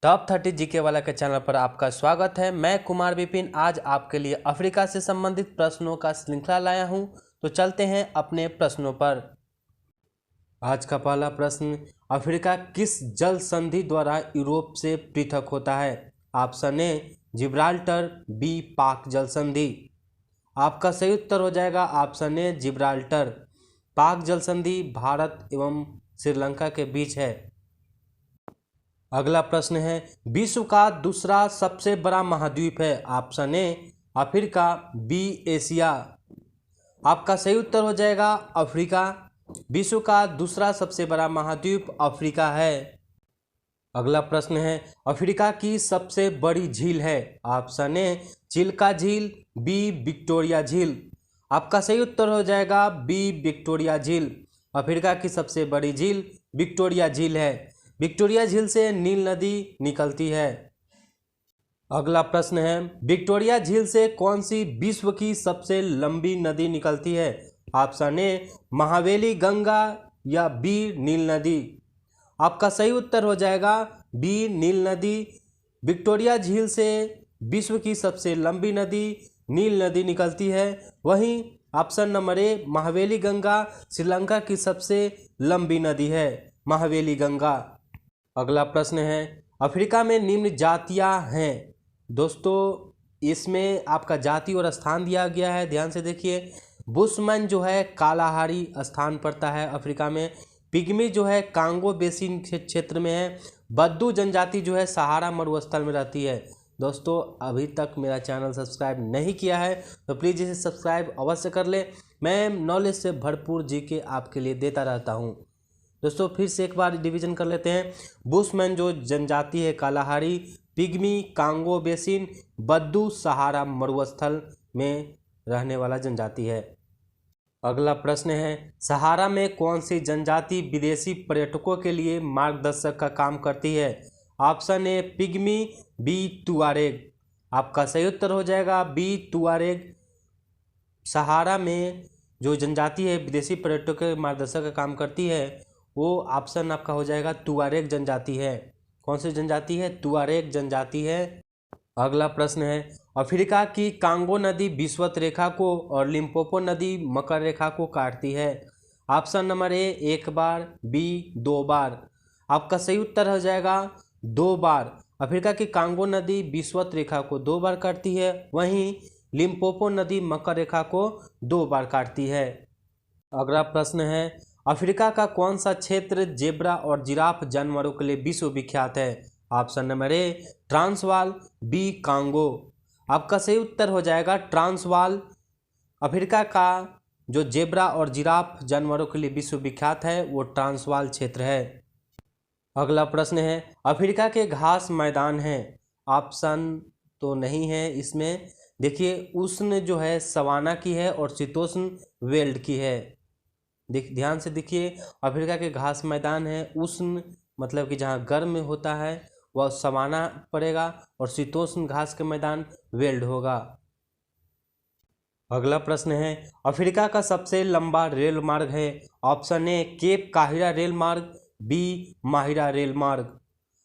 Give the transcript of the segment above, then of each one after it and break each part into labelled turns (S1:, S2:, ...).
S1: Top 30 GK वाला के channel पर आपका स्वागत है। मैं कुमार विपिन आज आपके लिए अफ्रीका से संबंधित प्रश्नों का श्रृंखला लाया हूं। तो चलते हैं अपने प्रश्नों पर। आज का पहला प्रश्न, अफ्रीका किस जल संधि द्वारा यूरोप से पृथक होता है? ऑप्शन ए जिब्राल्टर, बी पाक जल संधि। आपका सही उत्तर हो जाएगा ऑप्शन ए जिब्राल्टर। पाक जल संधि भारत एवं श्रीलंका के बीच है। अगला प्रश्न है, विश्व का दूसरा सबसे बड़ा महाद्वीप है? Option A Africa, B Asia. आपका सही उत्तर हो जाएगा अफ्रीका। विश्व का दूसरा सबसे बड़ा महाद्वीप अफ्रीका है। अगला प्रश्न है, अफ्रीका की सबसे बड़ी झील है? ऑप्शन ए चिल्का झील, बी विक्टोरिया झील। आपका सही उत्तर हो जाएगा बी विक्टोरिया झील। अफ्रीका की सबसे बड़ी झील विक्टोरिया झील है। विक्टोरिया झील से नील नदी निकलती है। अगला प्रश्न है, विक्टोरिया झील से कौन सी विश्व की सबसे लंबी नदी निकलती है? ऑप्शन ए महावेली गंगा या बी नील नदी। आपका सही उत्तर हो जाएगा बी नील नदी। विक्टोरिया झील से विश्व की सबसे लंबी नदी नील नदी निकलती है। वहीं ऑप्शन नंबर ए महावेली गंगा श्रीलंका की सबसे लंबी नदी है, महावेली गंगा। अगला प्रश्न है, अफ्रीका में निम्न जातियां हैं। दोस्तों इसमें आपका जाति और स्थान दिया गया है, ध्यान से देखिए। बुशमैन जो है कालाहारी स्थान पड़ता है अफ्रीका में। पिग्मी जो है कांगो बेसिन क्षेत्र में है। बद्दू जनजाति जो है सहारा मरुस्थल में रहती है। दोस्तों अभी तक मेरा चैनल सब्सक्राइब नहीं किया है तो प्लीज़ इसे सब्सक्राइब अवश्य कर ले। मैं नॉलेज से भरपूर जीके आपके लिए देता रहता हूँ। दोस्तों फिर से एक बार डिवीजन कर लेते हैं। बुशमैन जो जनजाति है कालाहारी, पिग्मी कांगो बेसिन, बद्दू सहारा मरुस्थल में रहने वाला जनजाति है। अगला प्रश्न है, सहारा में कौन सी जनजाति विदेशी पर्यटकों के लिए मार्गदर्शक का काम करती है? Option A pygmy, B Tuareg. आपका सही उत्तर हो जाएगा बी तुआरेग। सहारा में जो जनजाति है विदेशी पर्यटकों के मार्गदर्शक का काम करती है वो ऑप्शन आपका हो जाएगा तुआरेग जनजाति है। कौन सी जनजाति है? तुआरेग जनजाति है। अगला प्रश्न है, अफ्रीका की कांगो नदी विषुवत रेखा को और लिम्पोपो नदी मकर रेखा को काटती है। ऑप्शन नंबर ए एक बार, बी दो बार। आपका सही उत्तर हो जाएगा दो बार। अफ्रीका की कांगो नदी विषुवत रेखा को दो बार काटती है, वहीं लिम्पोपो नदी मकर रेखा को दो बार काटती है। अगला प्रश्न है, अफ्रीका का कौन सा क्षेत्र जेब्रा और जिराफ जानवरों के लिए विश्व विख्यात है? Option number A Transvaal, B Congo. आपका सही उत्तर हो जाएगा ट्रांसवाल। अफ्रीका का जो जेब्रा और जिराफ जानवरों के लिए विश्व विख्यात है वो ट्रांसवाल क्षेत्र है। अगला प्रश्न है, अफ्रीका के घास मैदान हैं? ऑप्शन तो नहीं है इसमें। देखिए उष्ण जो है सवाना की है और शीतोष्ण वेल्ड की है। ध्यान से देखिए, अफ्रीका के घास मैदान है। उष्ण मतलब कि जहाँ गर्म होता है वह सवाना पड़ेगा और शीतोष्ण घास के मैदान वेल्ड होगा। अगला प्रश्न है, अफ्रीका का सबसे लंबा रेल मार्ग है? ऑप्शन ए केप काहिरा रेल मार्ग, बी माहिरा रेल मार्ग।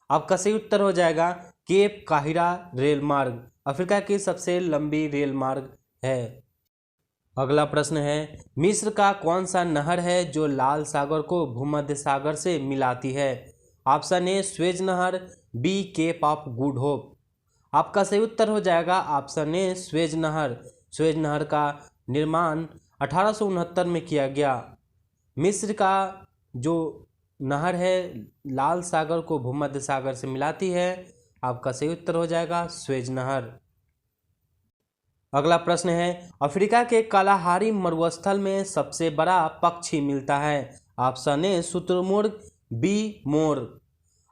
S1: आपका सही उत्तर हो जाएगा केप काहिरा रेल मार्ग। अफ्रीका की सबसे लंबी रेल मार्ग है। अगला प्रश्न है, मिस्र का कौन सा नहर है जो लाल सागर को भूमध्य सागर से मिलाती है? ऑप्शन ए स्वेज नहर, B Cape of Good Hope. आपका सही उत्तर हो जाएगा ऑप्शन ए स्वेज नहर। स्वेज नहर का निर्माण 1869 में किया गया। मिस्र का जो नहर है लाल सागर को भूमध्य सागर से मिलाती है। आपका सही उत्तर हो जाएगा स्वेज नहर। अगला प्रश्न है, अफ्रीका के कालाहारी मरुस्थल में सबसे बड़ा पक्षी मिलता है? ऑप्शन ए शुतुरमुर्ग, बी मोर।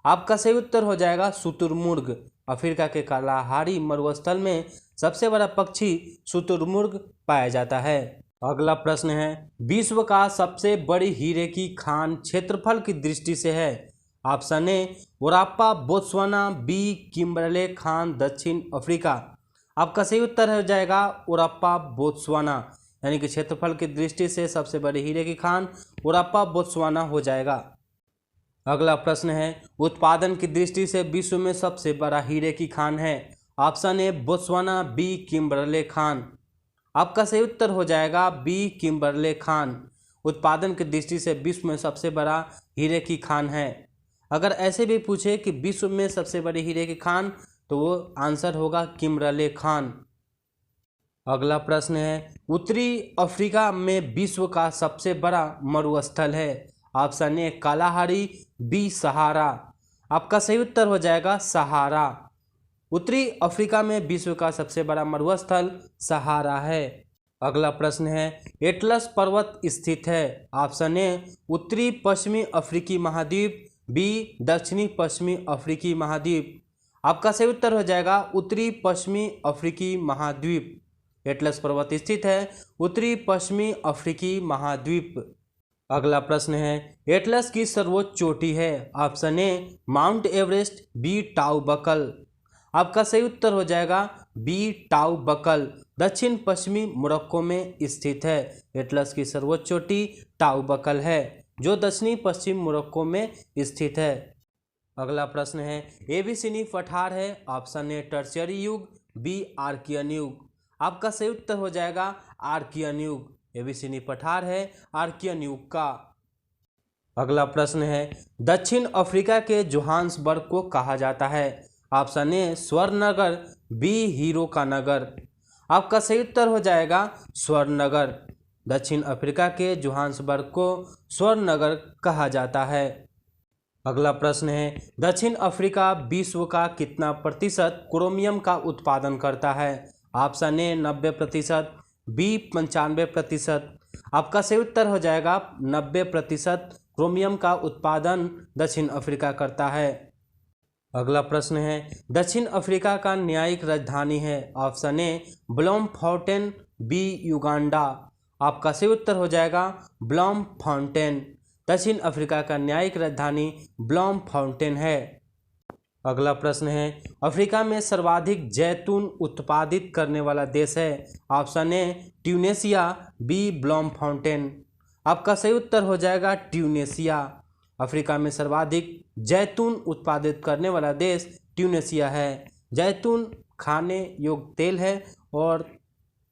S1: आपका सही उत्तर हो जाएगा शुतुरमुर्ग। अफ्रीका के कालाहारी मरुस्थल में सबसे बड़ा पक्षी शुतुरमुर्ग पाया जाता है। अगला प्रश्न है, विश्व का सबसे बड़ी हीरे की खान क्षेत्रफल की दृष्टि से है? Option A Orapa Botswana, B Kimberley खान दक्षिण अफ्रीका। आपका सही उत्तर हो जाएगा ओरापा बोत्सवाना, यानी कि क्षेत्रफल की दृष्टि से सबसे बड़ी हीरे की खान ओरापा बोत्सवाना हो जाएगा। अगला प्रश्न है, उत्पादन की दृष्टि से विश्व में सबसे बड़ा हीरे की खान है। Option A Botswana, B Kimberley खान। आपका सही उत्तर हो जाएगा बी किम्बरले खान। उत्पादन की दृष्टि से विश्व में सबसे बड़ा हीरे की खान है। अगर ऐसे भी पूछे कि विश्व में सबसे बड़ी हीरे की खान, तो वो आंसर होगा किम्बरले खान। अगला प्रश्न है, उत्तरी अफ्रीका में विश्व का सबसे बड़ा मरुस्थल है। ऑप्शन ए कालाहारी, बी सहारा। आपका सही उत्तर हो जाएगा सहारा। उत्तरी अफ्रीका में विश्व का सबसे बड़ा मरुस्थल सहारा है। अगला प्रश्न है, एटलस पर्वत स्थित है। ऑप्शन ए उत्तरी पश्चिमी अफ्रीकी महाद्वीप, बी दक्षिणी पश्चिमी अफ्रीकी महाद्वीप। आपका सही उत्तर हो जाएगा उत्तरी पश्चिमी अफ्रीकी महाद्वीप। एटलस पर्वत स्थित है उत्तरी पश्चिमी अफ्रीकी महाद्वीप। अगला प्रश्न है, एटलस की सर्वोच्च चोटी है। Option A Mount Everest, B Toubkal. आपका सही उत्तर हो जाएगा बी टाउ बकल। दक्षिण पश्चिमी मोरक्को में स्थित है। एटलस की सर्वोच्च चोटी टाउ बकल है, जो दक्षिणी पश्चिम मोरक्को में स्थित है। अगला प्रश्न है, एबीसीनी पठार है। ऑप्शन ए टर्शियरी युग, बी आर्कियन युग। आपका सही उत्तर हो जाएगा आर्कियन युग। एबीसीनी पठार है आर्कियन युग का। अगला प्रश्न है, दक्षिण अफ्रीका के जोहान्सबर्ग को कहा जाता है। ऑप्शन ए स्वर्ण नगर, बी हीरो का नगर। आपका सही उत्तर हो जाएगा स्वर्ण नगर। दक्षिण अफ्रीका के जोहान्सबर्ग को स्वर्ण नगर कहा जाता है। अगला प्रश्न है, दक्षिण अफ्रीका विश्व का कितना प्रतिशत क्रोमियम का उत्पादन करता है। Option A 90%, B 95%। आपका सही उत्तर हो जाएगा 90% क्रोमियम का उत्पादन दक्षिण अफ्रीका करता है। अगला प्रश्न है, दक्षिण अफ्रीका का न्यायिक राजधानी है। Option A Bloemfontein, B Uganda. आपका सही उत्तर हो जाएगा ब्लॉमफाउंटेन। दक्षिण अफ्रीका का न्यायिक राजधानी ब्लॉमफाउंटेन है। अगला प्रश्न है, अफ्रीका में सर्वाधिक जैतून उत्पादित करने वाला देश है। Option A Tunisia, B Bloemfontein. आपका सही उत्तर हो जाएगा ट्यूनेशिया। अफ्रीका में सर्वाधिक जैतून उत्पादित करने वाला देश ट्यूनेशिया है। जैतून खाने योग्य तेल है और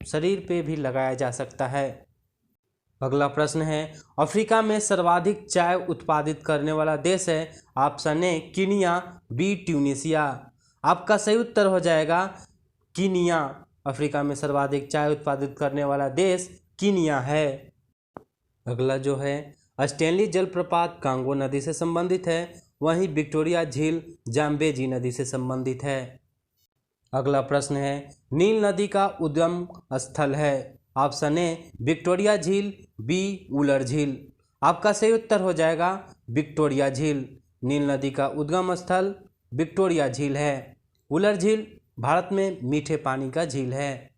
S1: शरीर पे भी लगाया जा सकता है। अगला प्रश्न है, अफ्रीका में सर्वाधिक चाय उत्पादित करने वाला देश है। Option A Kenya, B Tunisia. आपका सही उत्तर हो जाएगा कीनिया। अफ्रीका में सर्वाधिक चाय उत्पादित करने वाला देश कीनिया है। अगला जो है, स्टैनली जलप्रपात कांगो नदी से संबंधित है, वहीं विक्टोरिया झील जाम्बेजी नदी से संबंधित है। अगला प्रश्न है, नील नदी का उद्गम स्थल है। ऑप्शन ए विक्टोरिया झील, बी वुलर झील। आपका सही उत्तर हो जाएगा विक्टोरिया झील। नील नदी का उद्गम स्थल विक्टोरिया झील है। वुलर झील भारत में मीठे पानी का झील है।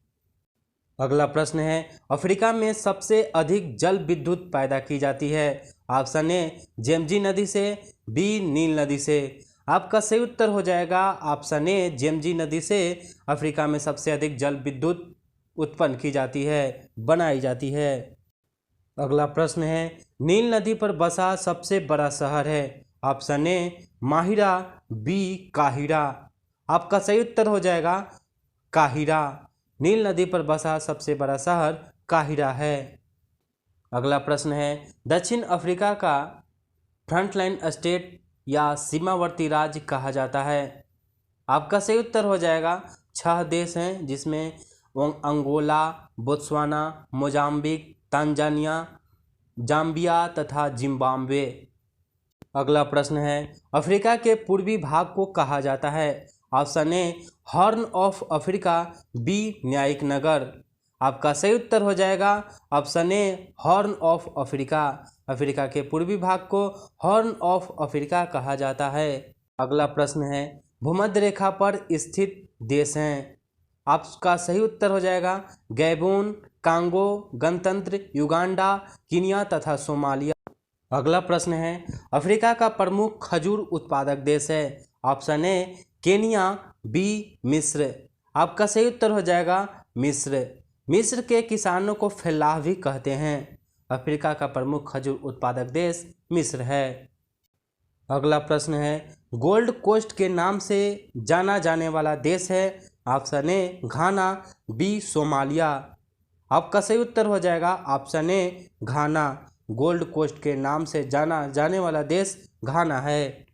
S1: अगला प्रश्न है, अफ्रीका में सबसे अधिक जल विद्युत पैदा की जाती है। ऑप्शन ए जेमजी नदी से, बी नील नदी से। आपका सही उत्तर हो जाएगा ऑप्शन ए जेमजी नदी से। अफ्रीका में सबसे अधिक जल विद्युत उत्पन्न की जाती है, बनाई जाती है। अगला प्रश्न है, नील नदी पर बसा सबसे बड़ा शहर है। ऑप्शन ए माहिरा, बी काहिरा। आपका सही उत्तर हो जाएगा काहिरा। नील नदी पर बसा सबसे बड़ा शहर काहिरा है। अगला प्रश्न है, दक्षिण अफ्रीका का फ्रंटलाइन स्टेट या सीमावर्ती राज्य कहा जाता है। आपका सही उत्तर हो जाएगा 6 देश हैं, जिसमें Angola, Botswana, Mozambique, Tanzania, Zambia तथा जिम्बाब्वे। अगला प्रश्न है, अफ्रीका के पूर्वी भाग को कहा जाता है। Option A horn of Africa, B न्यायिक नगर। आपका सही उत्तर हो जाएगा option A horn of Africa. Africa के पूर्वी भाग को हॉर्न ऑफ अफ्रीका कहा जाता है। अगला प्रश्न है, भूमध्य रेखा पर स्थित देश हैं। आपका सही उत्तर हो जाएगा गैबोन, कांगो, गणतंत्र, युगांडा, कीनिया तथा सोमालिया। अगला प्रश्न है, अफ्रीका का प्रमुख खजूर उत्पादक देश है। ऑप्शन ए केनिया, बी मिस्र। आपका सही उत्तर हो जाएगा मिस्र। मिस्र के किसानों को फलाह भी कहते हैं। अफ्रीका का प्रमुख खजूर उत्पादक देश मिस्र है। अगला प्रश्न है, गोल्ड कोस्ट के नाम से जाना जाने वाला देश है। Option A Ghana, B Somalia. आपका सही उत्तर हो जाएगा option A Ghana. Gold coast के नाम से जाना जाने वाला देश घाना है।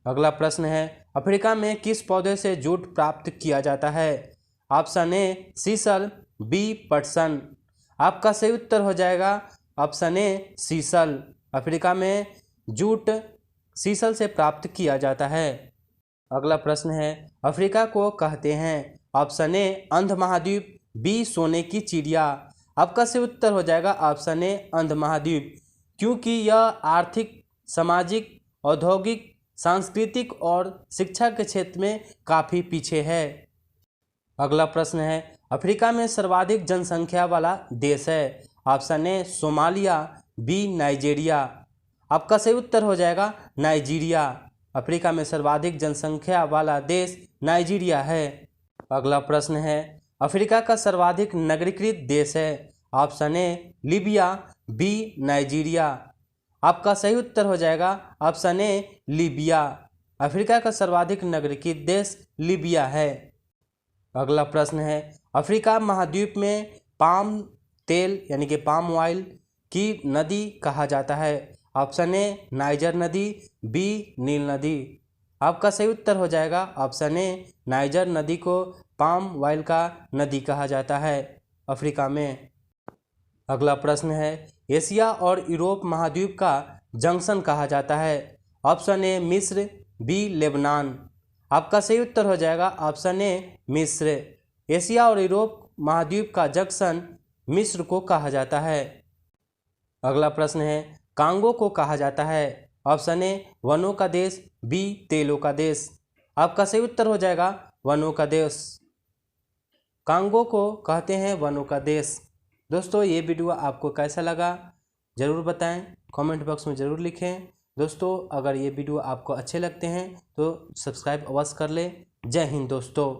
S1: अगला प्रश्न है, अफ्रीका में किस पौधे से जूट प्राप्त किया जाता है। ऑप्शन ए सीसल, बी पटसन। आपका सही उत्तर हो जाएगा ऑप्शन ए सीसल। अफ्रीका में जूट सीसल से प्राप्त किया जाता है। अगला प्रश्न है, अफ्रीका को कहते हैं। ऑप्शन ए अंध महाद्वीप, बी सोने की चिड़िया। आपका सही उत्तर हो जाएगा ऑप्शन ए अंध महाद्वीप, क्योंकि यह आर्थिक, सामाजिक, औद्योगिक, सांस्कृतिक और शिक्षा के क्षेत्र में काफ़ी पीछे है। अगला प्रश्न है, अफ्रीका में सर्वाधिक जनसंख्या वाला देश है। Option A Somalia, B Nigeria. आपका सही उत्तर हो जाएगा नाइजीरिया। अफ्रीका में सर्वाधिक जनसंख्या वाला देश नाइजीरिया है। अगला प्रश्न है, अफ्रीका का सर्वाधिक नगरीकृत देश है। Option A Libya, B Nigeria. आपका सही उत्तर हो जाएगा ऑप्शन ए लीबिया। अफ्रीका का सर्वाधिक नगरीकृत देश लीबिया है। अगला प्रश्न है, अफ्रीका महाद्वीप में पाम तेल यानी कि पाम ऑयल की नदी कहा जाता है। ऑप्शन ए नाइजर नदी, बी नील नदी। आपका सही उत्तर हो जाएगा ऑप्शन ए नाइजर नदी को पाम ऑयल का नदी कहा जाता है अफ्रीका में। अगला प्रश्न है, एशिया और यूरोप महाद्वीप का जंक्शन कहा जाता है। ऑप्शन ए मिस्र, बी लेबनान। आपका सही उत्तर हो जाएगा ऑप्शन ए मिस्र। एशिया और यूरोप महाद्वीप का जंक्शन मिस्र को कहा जाता है। अगला प्रश्न है, कांगो को कहा जाता है। ऑप्शन ए वनों का देश, बी तेलों का देश। आपका सही उत्तर हो जाएगा वनों का देश। कांगो को कहते हैं वनों का देश। दोस्तों ये वीडियो आपको कैसा लगा ज़रूर बताएं, कमेंट बॉक्स में ज़रूर लिखें। दोस्तों अगर ये वीडियो आपको अच्छे लगते हैं तो सब्सक्राइब अवश्य कर लें। जय हिंद दोस्तों।